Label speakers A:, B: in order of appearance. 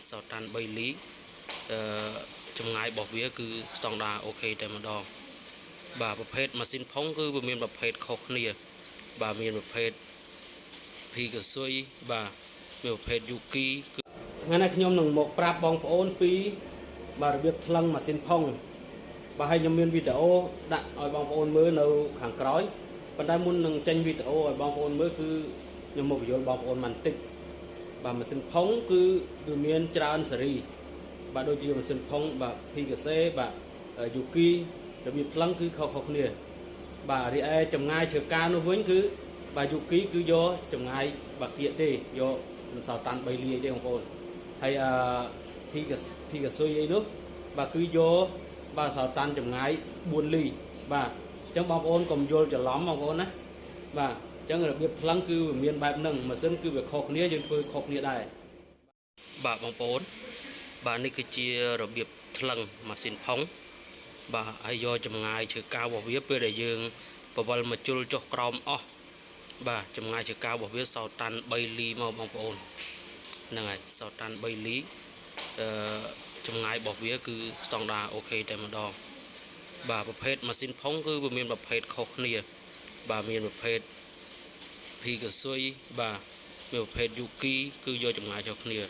A: sau tan bay lý trong ngày bỏ vía cứ standard ok tại một đòn bàประเภท machine พงគឺវាមានប្រភេទខុសគ្នាបាទមានប្រភេទ Pegasus បាទមានប្រភេទ Yuki ថ្ងៃនេះខ្ញុំនឹងមកប្រាប់បងប្អូនពីបាទរបៀបថ្លឹងម៉ាស៊ីនផុងបាទហើយខ្ញុំមានវីដេអូដាក់ឲ្យបងប្អូនមើលនៅខាងក្រោយប៉ុន្តែមុននឹងចេញវីដេអូឲ្យបងប្អូនមើលគឺខ្ញុំមកបញ្យល់បងប្អូនបន្តិចបាទម៉ាស៊ីនផុងគឺវាមានច្រើនស៊េរីបាទដូចជាម៉ាស៊ីនផុងបាទ Pegasus បាទ Yuki របៀបថ្លឹងគឺខុសៗគ្នាបាទរីឯចម្ងាយជ្រើការនោះវិញគឺបាទ Yuki គឺយកចម្ងាយបាក់គៀកទេយកមិនសូវតាន់3លាយទេបងប្អូនហើយ Pegasus អីនោះបាទគឺយកបាទសូវតាន់ចម្ងាយ4លាយបាទអញ្ចឹងបងប្អូនកុំយល់ច្រឡំបងប្អូនណាបាទអញ្ចឹងរបៀបថ្លឹងគឺវាមានបែបហ្នឹងម៉ាស៊ីនគឺវាខុសគ្នាយើងធ្វើខុសគ្នាដែរបាទបងប្អូនបាទនេះគឺជារបៀបថ្លឹងម៉ាស៊ីនផុងបាទហើយយកចម្ងាយជ្រើការរបស់វាពេលដែលយើងបវលមកជុលចុះក្រោមអស់បាទចម្ងាយជ្រើការរបស់វាសោតាន់3លីមកបងប្អូនហ្នឹងហើយសោតាន់3លីចម្ងាយរបស់វាគឺស្តង់ដារអូខេតែម្ដងបាទប្រភេទម៉ាស៊ីនផុងគឺវាមានប្រភេទខុសគ្នាបាទមានប្រភេទ Pegasus បាទមានប្រភេទ Yuki គឺយកចម្ងាយខុសគ្នា